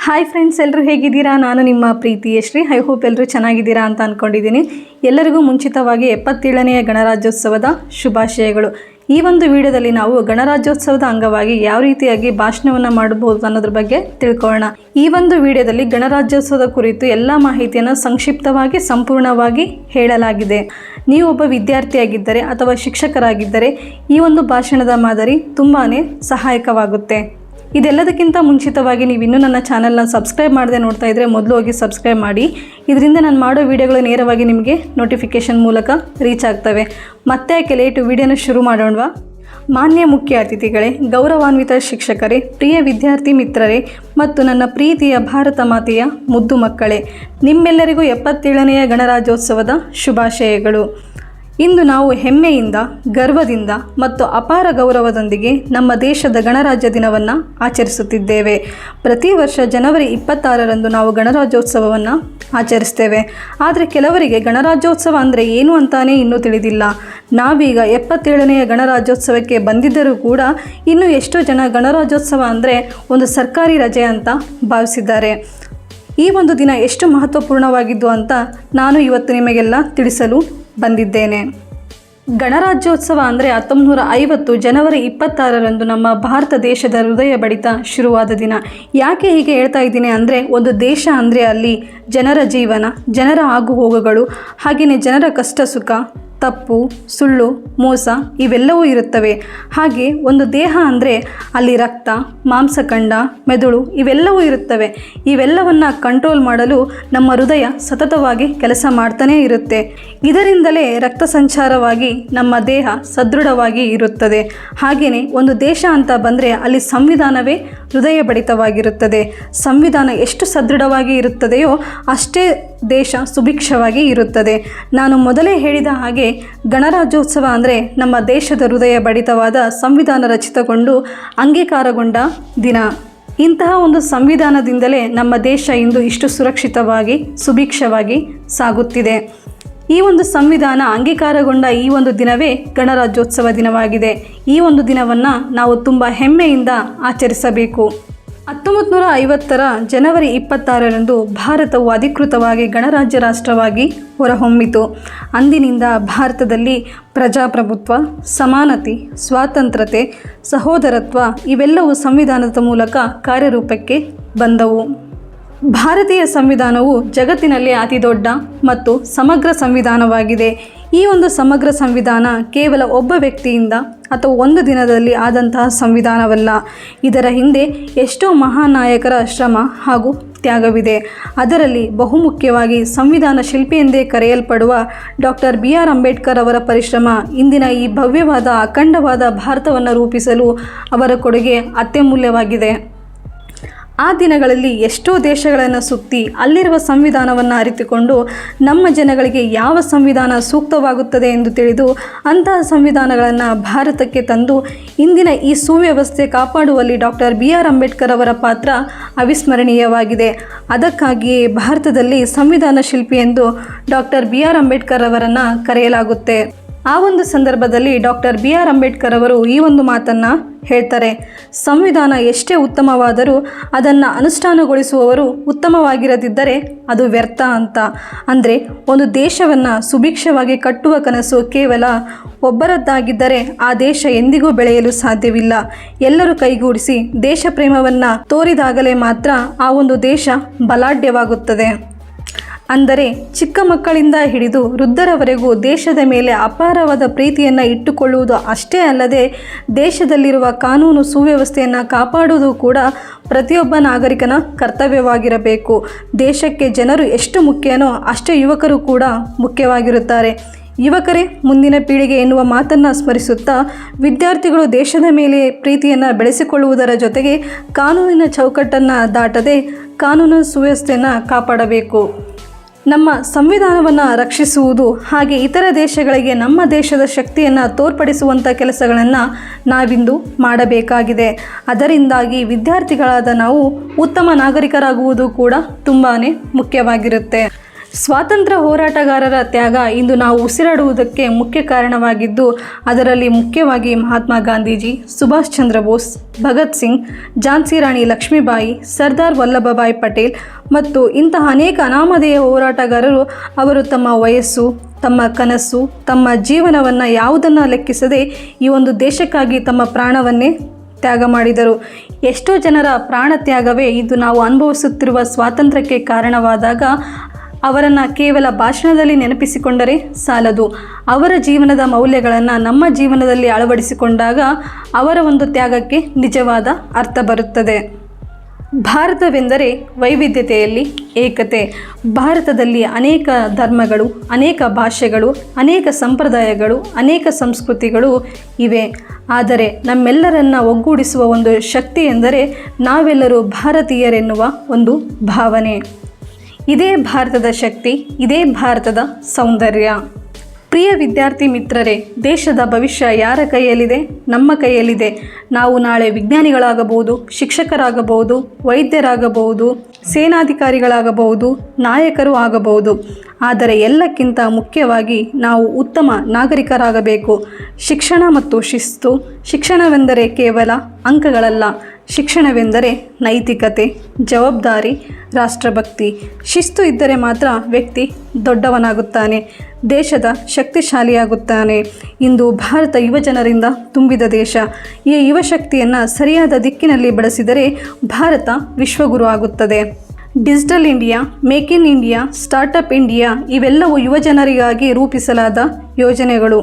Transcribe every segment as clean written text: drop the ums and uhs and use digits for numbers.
Hi friends, ಎಲ್ಲರೂ ಹೇಗಿದ್ದೀರಾ? ನಾನು ನಿಮ್ಮ ಪ್ರೀತಿ ಯಶ್ರೀ. ಐ ಹೋಪ್ ಎಲ್ಲರೂ ಚೆನ್ನಾಗಿದ್ದೀರಾ ಅಂತ ಅಂದ್ಕೊಂಡಿದ್ದೀನಿ. ಎಲ್ಲರಿಗೂ ಮುಂಚಿತವಾಗಿ 77ನೆಯ ಗಣರಾಜ್ಯೋತ್ಸವದ ಶುಭಾಶಯಗಳು. ಈ ಒಂದು ವಿಡಿಯೋದಲ್ಲಿ ನಾವು ಗಣರಾಜ್ಯೋತ್ಸವದ ಅಂಗವಾಗಿ ಯಾವ ರೀತಿಯಾಗಿ ಭಾಷಣವನ್ನು ಮಾಡಬಹುದು ಅನ್ನೋದ್ರ ಬಗ್ಗೆ ತಿಳ್ಕೊಳ್ಳೋಣ. ಈ ಒಂದು ವಿಡಿಯೋದಲ್ಲಿ ಗಣರಾಜ್ಯೋತ್ಸವದ ಕುರಿತು ಎಲ್ಲ ಮಾಹಿತಿಯನ್ನು ಸಂಕ್ಷಿಪ್ತವಾಗಿ ಸಂಪೂರ್ಣವಾಗಿ ಹೇಳಲಾಗಿದೆ. ನೀವು ಒಬ್ಬ ವಿದ್ಯಾರ್ಥಿಯಾಗಿದ್ದರೆ ಅಥವಾ ಶಿಕ್ಷಕರಾಗಿದ್ದರೆ ಈ ಒಂದು ಭಾಷಣದ ಮಾದರಿ ತುಂಬಾ ಸಹಾಯಕವಾಗುತ್ತೆ. ಇದೆಲ್ಲದಕ್ಕಿಂತ ಮುಂಚಿತವಾಗಿ ನೀವು ಇನ್ನೂ ನನ್ನ ಚಾನಲ್ನ ಸಬ್ಸ್ಕ್ರೈಬ್ ಮಾಡದೆ ನೋಡ್ತಾ ಇದ್ದರೆ ಮೊದಲು ಹೋಗಿ ಸಬ್ಸ್ಕ್ರೈಬ್ ಮಾಡಿ. ಇದರಿಂದ ನಾನು ಮಾಡೋ ವಿಡಿಯೋಗಳು ನೇರವಾಗಿ ನಿಮಗೆ ನೋಟಿಫಿಕೇಷನ್ ಮೂಲಕ ರೀಚ್ ಆಗ್ತವೆ. ಮತ್ತೆ ಯಾಕೆ ಲೇಟು, ವಿಡಿಯೋನ ಶುರು ಮಾಡೋಣವಾ? ಮಾನ್ಯ ಮುಖ್ಯ ಅತಿಥಿಗಳೇ, ಗೌರವಾನ್ವಿತ ಶಿಕ್ಷಕರೇ, ಪ್ರಿಯ ವಿದ್ಯಾರ್ಥಿ ಮಿತ್ರರೇ ಮತ್ತು ನನ್ನ ಪ್ರೀತಿಯ ಭಾರತ ಮಾತೆಯ ಮುದ್ದು ಮಕ್ಕಳೇ, ನಿಮ್ಮೆಲ್ಲರಿಗೂ 77ನೆಯ ಗಣರಾಜ್ಯೋತ್ಸವದ ಶುಭಾಶಯಗಳು. ಇಂದು ನಾವು ಹೆಮ್ಮೆಯಿಂದ, ಗರ್ವದಿಂದ ಮತ್ತು ಅಪಾರ ಗೌರವದೊಂದಿಗೆ ನಮ್ಮ ದೇಶದ ಗಣರಾಜ್ಯ ದಿನವನ್ನು ಆಚರಿಸುತ್ತಿದ್ದೇವೆ. ಪ್ರತಿ ವರ್ಷ ಜನವರಿ 26ರಂದು ನಾವು ಗಣರಾಜ್ಯೋತ್ಸವವನ್ನು ಆಚರಿಸ್ತೇವೆ. ಆದರೆ ಕೆಲವರಿಗೆ ಗಣರಾಜ್ಯೋತ್ಸವ ಅಂದರೆ ಏನು ಅಂತಾನೇ ಇನ್ನೂ ತಿಳಿದಿಲ್ಲ. ನಾವೀಗ 77ನೆಯ ಗಣರಾಜ್ಯೋತ್ಸವಕ್ಕೆ ಬಂದಿದ್ದರೂ ಕೂಡ ಇನ್ನೂ ಎಷ್ಟೋ ಜನ ಗಣರಾಜ್ಯೋತ್ಸವ ಅಂದರೆ ಒಂದು ಸರ್ಕಾರಿ ರಜೆ ಅಂತ ಭಾವಿಸಿದ್ದಾರೆ. ಈ ಒಂದು ದಿನ ಎಷ್ಟು ಮಹತ್ವಪೂರ್ಣವಾಗಿದ್ದು ಅಂತ ನಾನು ಇವತ್ತು ನಿಮಗೆಲ್ಲ ತಿಳಿಸಲು ಬಂದಿದ್ದೇನೆ. ಗಣರಾಜ್ಯೋತ್ಸವ ಅಂದರೆ 1950 ಜನವರಿ 26ರಂದು ನಮ್ಮ ಭಾರತ ದೇಶದ ಹೃದಯ ಬಡಿತ ಶುರುವಾದ ದಿನ. ಯಾಕೆ ಹೀಗೆ ಹೇಳ್ತಾ ಇದ್ದೀನಿ ಅಂದರೆ, ಒಂದು ದೇಶ ಅಂದರೆ ಅಲ್ಲಿ ಜನರ ಜೀವನ, ಜನರ ಆಗುಹೋಗುಗಳು, ಹಾಗೆಯೇ ಜನರ ಕಷ್ಟ ಸುಖ, ತಪ್ಪು, ಸುಳ್ಳು, ಮೋಸ ಇವೆಲ್ಲವೂ ಇರುತ್ತವೆ. ಹಾಗೆ ಒಂದು ದೇಹ ಅಂದರೆ ಅಲ್ಲಿ ರಕ್ತ, ಮಾಂಸಖಂಡ, ಮೆದುಳು ಇವೆಲ್ಲವೂ ಇರುತ್ತವೆ. ಇವೆಲ್ಲವನ್ನು ಕಂಟ್ರೋಲ್ ಮಾಡಲು ನಮ್ಮ ಹೃದಯ ಸತತವಾಗಿ ಕೆಲಸ ಮಾಡ್ತಾನೇ ಇರುತ್ತೆ. ಇದರಿಂದಲೇ ರಕ್ತ ಸಂಚಾರವಾಗಿ ನಮ್ಮ ದೇಹ ಸದೃಢವಾಗಿ ಇರುತ್ತದೆ. ಹಾಗೆಯೇ ಒಂದು ದೇಶ ಅಂತ ಬಂದರೆ ಅಲ್ಲಿ ಸಂವಿಧಾನವೇ ಹೃದಯ ಬಡಿತವಾಗಿರುತ್ತದೆ. ಸಂವಿಧಾನ ಎಷ್ಟು ಸದೃಢವಾಗಿ ಇರುತ್ತದೆಯೋ ಅಷ್ಟೇ ದೇಶ ಸುಭಿಕ್ಷವಾಗಿ ಇರುತ್ತದೆ. ನಾನು ಮೊದಲೇ ಹೇಳಿದ ಹಾಗೆ ಗಣರಾಜ್ಯೋತ್ಸವ ಅಂದರೆ ನಮ್ಮ ದೇಶದ ಹೃದಯ ಬಡಿತವಾದ ಸಂವಿಧಾನ ರಚಿತಗೊಂಡು ಅಂಗೀಕಾರಗೊಂಡ ದಿನ. ಇಂತಹ ಒಂದು ಸಂವಿಧಾನದಿಂದಲೇ ನಮ್ಮ ದೇಶ ಇಂದು ಇಷ್ಟು ಸುರಕ್ಷಿತವಾಗಿ ಸುಭಿಕ್ಷವಾಗಿ ಸಾಗುತ್ತಿದೆ. ಈ ಒಂದು ಸಂವಿಧಾನ ಅಂಗೀಕಾರಗೊಂಡ ಈ ಒಂದು ದಿನವೇ ಗಣರಾಜ್ಯೋತ್ಸವ ದಿನವಾಗಿದೆ. ಈ ಒಂದು ದಿನವನ್ನು ನಾವು ತುಂಬ ಹೆಮ್ಮೆಯಿಂದ ಆಚರಿಸಬೇಕು. 1950ರ ಜನವರಿ 26ರಂದು ಭಾರತವು ಅಧಿಕೃತವಾಗಿ ಗಣರಾಜ್ಯ ರಾಷ್ಟ್ರವಾಗಿ ಹೊರಹೊಮ್ಮಿತು. ಅಂದಿನಿಂದ ಭಾರತದಲ್ಲಿ ಪ್ರಜಾಪ್ರಭುತ್ವ, ಸಮಾನತೆ, ಸ್ವಾತಂತ್ರ್ಯತೆ, ಸಹೋದರತ್ವ ಇವೆಲ್ಲವೂ ಸಂವಿಧಾನದ ಮೂಲಕ ಕಾರ್ಯರೂಪಕ್ಕೆ ಬಂದವು. ಭಾರತೀಯ ಸಂವಿಧಾನವು ಜಗತ್ತಿನಲ್ಲಿ ಅತಿ ದೊಡ್ಡ ಮತ್ತು ಸಮಗ್ರ ಸಂವಿಧಾನವಾಗಿದೆ. ಈ ಒಂದು ಸಮಗ್ರ ಸಂವಿಧಾನ ಕೇವಲ ಒಬ್ಬ ವ್ಯಕ್ತಿಯಿಂದ ಅಥವಾ ಒಂದು ದಿನದಲ್ಲಿ ಆದಂತಹ ಸಂವಿಧಾನವಲ್ಲ. ಇದರ ಹಿಂದೆ ಎಷ್ಟೋ ಮಹಾನ್ ನಾಯಕರ ಶ್ರಮ ಹಾಗೂ ತ್ಯಾಗವಿದೆ. ಅದರಲ್ಲಿ ಬಹುಮುಖ್ಯವಾಗಿ ಸಂವಿಧಾನ ಶಿಲ್ಪಿ ಎಂದೇ ಕರೆಯಲ್ಪಡುವ ಡಾಕ್ಟರ್ BR ಅಂಬೇಡ್ಕರ್ ಅವರ ಪರಿಶ್ರಮ ಇಂದಿನ ಈ ಭವ್ಯವಾದ ಅಖಂಡವಾದ ಭಾರತವನ್ನು ರೂಪಿಸಲು ಅವರ ಕೊಡುಗೆ ಅತ್ಯಮೂಲ್ಯವಾಗಿದೆ. ಆ ದಿನಗಳಲ್ಲಿ ಎಷ್ಟೋ ದೇಶಗಳನ್ನು ಸುತ್ತಿ ಅಲ್ಲಿರುವ ಸಂವಿಧಾನವನ್ನು ಅರಿತುಕೊಂಡು ನಮ್ಮ ಜನಗಳಿಗೆ ಯಾವ ಸಂವಿಧಾನ ಸೂಕ್ತವಾಗುತ್ತದೆ ಎಂದು ತಿಳಿದು ಅಂತಹ ಸಂವಿಧಾನಗಳನ್ನು ಭಾರತಕ್ಕೆ ತಂದು ಇಂದಿನ ಈ ಸುವ್ಯವಸ್ಥೆ ಕಾಪಾಡುವಲ್ಲಿ ಡಾಕ್ಟರ್ BR ಅಂಬೇಡ್ಕರ್ ಅವರ ಪಾತ್ರ ಅವಿಸ್ಮರಣೀಯವಾಗಿದೆ. ಅದಕ್ಕಾಗಿಯೇ ಭಾರತದಲ್ಲಿ ಸಂವಿಧಾನ ಶಿಲ್ಪಿ ಎಂದು ಡಾಕ್ಟರ್ BR ಅಂಬೇಡ್ಕರ್ ಅವರನ್ನು ಕರೆಯಲಾಗುತ್ತೆ. ಆ ಒಂದು ಸಂದರ್ಭದಲ್ಲಿ ಡಾಕ್ಟರ್ BR ಅಂಬೇಡ್ಕರ್ ಅವರು ಈ ಒಂದು ಮಾತನ್ನು ಹೇಳ್ತಾರೆ: ಸಂವಿಧಾನ ಎಷ್ಟೇ ಉತ್ತಮವಾದರೂ ಅದನ್ನು ಅನುಷ್ಠಾನಗೊಳಿಸುವವರು ಉತ್ತಮವಾಗಿರದಿದ್ದರೆ ಅದು ವ್ಯರ್ಥ ಅಂತ. ಅಂದರೆ ಒಂದು ದೇಶವನ್ನು ಸುಭಿಕ್ಷವಾಗಿ ಕಟ್ಟುವ ಕನಸು ಕೇವಲ ಒಬ್ಬರದ್ದಾಗಿದ್ದರೆ ಆ ದೇಶ ಎಂದಿಗೂ ಬೆಳೆಯಲು ಸಾಧ್ಯವಿಲ್ಲ. ಎಲ್ಲರೂ ಕೈಗೂಡಿಸಿ ದೇಶ ಪ್ರೇಮವನ್ನು ತೋರಿದಾಗಲೇ ಮಾತ್ರ ಆ ಒಂದು ದೇಶ ಬಲಾಢ್ಯವಾಗುತ್ತದೆ. ಅಂದರೆ ಚಿಕ್ಕ ಮಕ್ಕಳಿಂದ ಹಿಡಿದು ವೃದ್ಧರವರೆಗೂ ದೇಶದ ಮೇಲೆ ಅಪಾರವಾದ ಪ್ರೀತಿಯನ್ನು ಇಟ್ಟುಕೊಳ್ಳುವುದು ಅಷ್ಟೇ ಅಲ್ಲದೆ ದೇಶದಲ್ಲಿರುವ ಕಾನೂನು ಸುವ್ಯವಸ್ಥೆಯನ್ನು ಕಾಪಾಡುವುದು ಕೂಡ ಪ್ರತಿಯೊಬ್ಬ ನಾಗರಿಕನ ಕರ್ತವ್ಯವಾಗಿರಬೇಕು. ದೇಶಕ್ಕೆ ಜನರು ಎಷ್ಟು ಮುಖ್ಯನೋ ಅಷ್ಟೇ ಯುವಕರು ಕೂಡ ಮುಖ್ಯವಾಗಿರುತ್ತಾರೆ. ಯುವಕರೇ ಮುಂದಿನ ಪೀಳಿಗೆ ಎನ್ನುವ ಮಾತನ್ನು ಸ್ಮರಿಸುತ್ತಾ ವಿದ್ಯಾರ್ಥಿಗಳು ದೇಶದ ಮೇಲೆ ಪ್ರೀತಿಯನ್ನು ಬೆಳೆಸಿಕೊಳ್ಳುವುದರ ಜೊತೆಗೆ ಕಾನೂನಿನ ಚೌಕಟ್ಟನ್ನು ದಾಟದೆ ಕಾನೂನು ಸುವ್ಯವಸ್ಥೆಯನ್ನು ಕಾಪಾಡಬೇಕು. ನಮ್ಮ ಸಂವಿಧಾನವನ್ನು ರಕ್ಷಿಸುವುದು ಹಾಗೆ ಇತರ ದೇಶಗಳಿಗೆ ನಮ್ಮ ದೇಶದ ಶಕ್ತಿಯನ್ನು ತೋರ್ಪಡಿಸುವಂಥ ಕೆಲಸಗಳನ್ನು ನಾವಿಂದು ಮಾಡಬೇಕಾಗಿದೆ. ಅದರಿಂದಾಗಿ ವಿದ್ಯಾರ್ಥಿಗಳಾದ ನಾವು ಉತ್ತಮ ನಾಗರಿಕರಾಗುವುದು ಕೂಡ ತುಂಬಾ ಮುಖ್ಯವಾಗಿರುತ್ತೆ. ಸ್ವಾತಂತ್ರ್ಯ ಹೋರಾಟಗಾರರ ತ್ಯಾಗ ಇಂದು ನಾವು ಉಸಿರಾಡುವುದಕ್ಕೆ ಮುಖ್ಯ ಕಾರಣವಾಗಿದ್ದು, ಅದರಲ್ಲಿ ಮುಖ್ಯವಾಗಿ ಮಹಾತ್ಮ ಗಾಂಧೀಜಿ, ಸುಭಾಷ್ ಚಂದ್ರ ಬೋಸ್, ಭಗತ್ ಸಿಂಗ್, ಝಾನ್ಸಿ ರಾಣಿ ಲಕ್ಷ್ಮೀಬಾಯಿ, ಸರ್ದಾರ್ ವಲ್ಲಭಭಾಯ್ ಪಟೇಲ್ ಮತ್ತು ಇಂತಹ ಅನೇಕ ಅನಾಮಧೇಯ ಹೋರಾಟಗಾರರು ಅವರು ತಮ್ಮ ವಯಸ್ಸು, ತಮ್ಮ ಕನಸು, ತಮ್ಮ ಜೀವನವನ್ನು ಯಾವುದನ್ನು ಲೆಕ್ಕಿಸದೆ ಈ ಒಂದು ದೇಶಕ್ಕಾಗಿ ತಮ್ಮ ಪ್ರಾಣವನ್ನೇ ತ್ಯಾಗ ಮಾಡಿದರು. ಎಷ್ಟೋ ಜನರ ಪ್ರಾಣ ತ್ಯಾಗವೇ ಇದು ನಾವು ಅನುಭವಿಸುತ್ತಿರುವ ಸ್ವಾತಂತ್ರ್ಯಕ್ಕೆ ಕಾರಣವಾದಾಗ ಅವರನ್ನು ಕೇವಲ ಭಾಷಣದಲ್ಲಿ ನೆನಪಿಸಿಕೊಂಡರೆ ಸಾಲದು. ಅವರ ಜೀವನದ ಮೌಲ್ಯಗಳನ್ನು ನಮ್ಮ ಜೀವನದಲ್ಲಿ ಅಳವಡಿಸಿಕೊಂಡಾಗ ಅವರ ಒಂದು ತ್ಯಾಗಕ್ಕೆ ನಿಜವಾದ ಅರ್ಥ ಬರುತ್ತದೆ. ಭಾರತವೆಂದರೆ ವೈವಿಧ್ಯತೆಯಲ್ಲಿ ಏಕತೆ. ಭಾರತದಲ್ಲಿ ಅನೇಕ ಧರ್ಮಗಳು, ಅನೇಕ ಭಾಷೆಗಳು, ಅನೇಕ ಸಂಪ್ರದಾಯಗಳು, ಅನೇಕ ಸಂಸ್ಕೃತಿಗಳು ಇವೆ. ಆದರೆ ನಮ್ಮೆಲ್ಲರನ್ನ ಒಗ್ಗೂಡಿಸುವ ಒಂದು ಶಕ್ತಿ ಎಂದರೆ ನಾವೆಲ್ಲರೂ ಭಾರತೀಯರೆನ್ನುವ ಒಂದು ಭಾವನೆ. ಇದೇ ಭಾರತದ ಶಕ್ತಿ, ಇದೇ ಭಾರತದ ಸೌಂದರ್ಯ. ಪ್ರಿಯ ವಿದ್ಯಾರ್ಥಿ ಮಿತ್ರರೇ, ದೇಶದ ಭವಿಷ್ಯ ಯಾರ ಕೈಯಲ್ಲಿದೆ? ನಮ್ಮ ಕೈಯಲ್ಲಿದೆ. ನಾವು ನಾಳೆ ವಿಜ್ಞಾನಿಗಳಾಗಬಹುದು, ಶಿಕ್ಷಕರಾಗಬಹುದು, ವೈದ್ಯರಾಗಬಹುದು, ಸೇನಾಧಿಕಾರಿಗಳಾಗಬಹುದು, ನಾಯಕರು ಆಗಬಹುದು. ಆದರೆ ಎಲ್ಲಕ್ಕಿಂತ ಮುಖ್ಯವಾಗಿ ನಾವು ಉತ್ತಮ ನಾಗರಿಕರಾಗಬೇಕು. ಶಿಕ್ಷಣ ಮತ್ತು ಶಿಸ್ತು. ಶಿಕ್ಷಣವೆಂದರೆ ಕೇವಲ ಅಂಕಗಳಲ್ಲ. ಶಿಕ್ಷಣವೆಂದರೆ ನೈತಿಕತೆ, ಜವಾಬ್ದಾರಿ, ರಾಷ್ಟ್ರಭಕ್ತಿ. ಶಿಸ್ತು ಇದ್ದರೆ ಮಾತ್ರ ವ್ಯಕ್ತಿ ದೊಡ್ಡವನಾಗುತ್ತಾನೆ, ದೇಶದ ಶಕ್ತಿಶಾಲಿಯಾಗುತ್ತಾನೆ. ಇಂದು ಭಾರತ ಯುವಜನರಿಂದ ತುಂಬಿದ ದೇಶ. ಈ ಯುವಶಕ್ತಿಯನ್ನು ಸರಿಯಾದ ದಿಕ್ಕಿನಲ್ಲಿ ಬಳಸಿದರೆ ಭಾರತ ವಿಶ್ವಗುರು ಆಗುತ್ತದೆ. Digital India, make in India, startup India ಇವೆಲ್ಲವೂ ಯುವಜನರಿಗಾಗಿ ರೂಪಿಸಲಾದ ಯೋಜನೆಗಳು.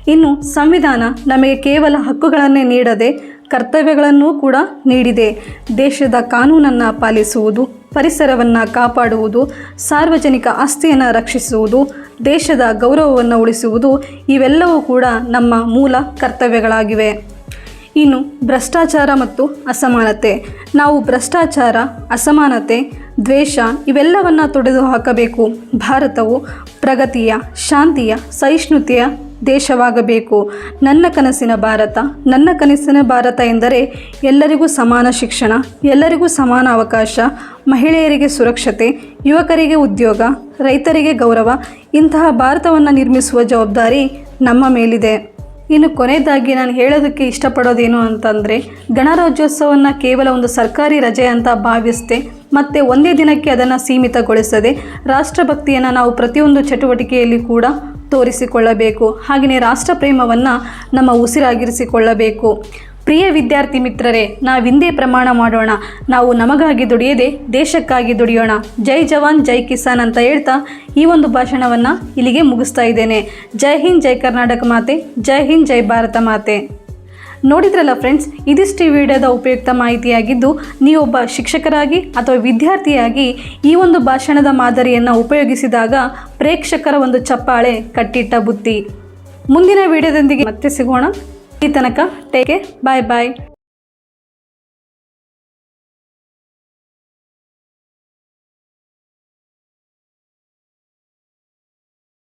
ಇನ್ನು ಸಂವಿಧಾನ ನಮಗೆ ಕೇವಲ ಹಕ್ಕುಗಳನ್ನೇ ನೀಡದೆ ಕರ್ತವ್ಯಗಳನ್ನೂ ಕೂಡ ನೀಡಿದೆ. ದೇಶದ ಕಾನೂನನ್ನು ಪಾಲಿಸುವುದು, ಪರಿಸರವನ್ನು ಕಾಪಾಡುವುದು, ಸಾರ್ವಜನಿಕ ಆಸ್ತಿಯನ್ನು ರಕ್ಷಿಸುವುದು, ದೇಶದ ಗೌರವವನ್ನು ಉಳಿಸುವುದು ಇವೆಲ್ಲವೂ ಕೂಡ ನಮ್ಮ ಮೂಲ ಕರ್ತವ್ಯಗಳಾಗಿವೆ. ಇನ್ನು ಭ್ರಷ್ಟಾಚಾರ ಮತ್ತು ಅಸಮಾನತೆ. ನಾವು ಭ್ರಷ್ಟಾಚಾರ, ಅಸಮಾನತೆ, ದ್ವೇಷ ಇವೆಲ್ಲವನ್ನು ತೊಡೆದು ಹಾಕಬೇಕು. ಭಾರತವು ಪ್ರಗತಿಯ, ಶಾಂತಿಯ, ಸಹಿಷ್ಣುತೆಯ ದೇಶವಾಗಬೇಕು. ನನ್ನ ಕನಸಿನ ಭಾರತ. ನನ್ನ ಕನಸಿನ ಭಾರತ ಎಂದರೆ ಎಲ್ಲರಿಗೂ ಸಮಾನ ಶಿಕ್ಷಣ, ಎಲ್ಲರಿಗೂ ಸಮಾನ ಅವಕಾಶ, ಮಹಿಳೆಯರಿಗೆ ಸುರಕ್ಷತೆ, ಯುವಕರಿಗೆ ಉದ್ಯೋಗ, ರೈತರಿಗೆ ಗೌರವ. ಇಂತಹ ಭಾರತವನ್ನು ನಿರ್ಮಿಸುವ ಜವಾಬ್ದಾರಿ ನಮ್ಮ ಮೇಲಿದೆ. ಇನ್ನು ಕೊನೆಯದಾಗಿ ನಾನು ಹೇಳೋದಕ್ಕೆ ಇಷ್ಟಪಡೋದೇನು ಅಂತಂದರೆ, ಗಣರಾಜ್ಯೋತ್ಸವವನ್ನು ಕೇವಲ ಒಂದು ಸರ್ಕಾರಿ ರಜೆ ಅಂತ ಭಾವಿಸದೆ ಮತ್ತು ಒಂದೇ ದಿನಕ್ಕೆ ಅದನ್ನು ಸೀಮಿತಗೊಳಿಸದೆ ರಾಷ್ಟ್ರಭಕ್ತಿಯನ್ನು ನಾವು ಪ್ರತಿಯೊಂದು ಚಟುವಟಿಕೆಯಲ್ಲಿ ಕೂಡ ತೋರಿಸಿಕೊಳ್ಳಬೇಕು. ಹಾಗೆಯೇ ರಾಷ್ಟ್ರಪ್ರೇಮವನ್ನು ನಮ್ಮ ಉಸಿರಾಗಿರಿಸಿಕೊಳ್ಳಬೇಕು. ಪ್ರಿಯ ವಿದ್ಯಾರ್ಥಿ ಮಿತ್ರರೇ, ನಾವಿಂದೇ ಪ್ರಮಾಣ ಮಾಡೋಣ, ನಾವು ನಮಗಾಗಿ ದುಡಿಯದೆ ದೇಶಕ್ಕಾಗಿ ದುಡಿಯೋಣ. ಜೈ ಜವಾನ್ ಜೈ ಕಿಸಾನ್ ಅಂತ ಹೇಳ್ತಾ ಈ ಒಂದು ಭಾಷಣವನ್ನು ಇಲ್ಲಿಗೆ ಮುಗಿಸ್ತಾ ಇದ್ದೇನೆ. ಜೈ ಹಿಂದ್, ಜೈ ಕರ್ನಾಟಕ ಮಾತೆ, ಜೈ ಹಿಂದ್, ಜೈ ಭಾರತ ಮಾತೆ. ನೋಡಿದ್ರಲ್ಲ ಫ್ರೆಂಡ್ಸ್, ಇದಿಷ್ಟು ಈ ವಿಡಿಯೋದ ಉಪಯುಕ್ತ ಮಾಹಿತಿಯಾಗಿದ್ದು, ನೀವೊಬ್ಬ ಶಿಕ್ಷಕರಾಗಿ ಅಥವಾ ವಿದ್ಯಾರ್ಥಿಯಾಗಿ ಈ ಒಂದು ಭಾಷಣದ ಮಾದರಿಯನ್ನು ಉಪಯೋಗಿಸಿದಾಗ ಪ್ರೇಕ್ಷಕರ ಒಂದು ಚಪ್ಪಾಳೆ ಕಟ್ಟಿಟ್ಟ ಬುತ್ತಿ. ಮುಂದಿನ ವಿಡಿಯೋದೊಂದಿಗೆ ಮತ್ತೆ ಸಿಗೋಣ. ಈ ತನಕ ಟೇಕ್ ಕೇರ್, ಬಾಯ್ ಬಾಯ್.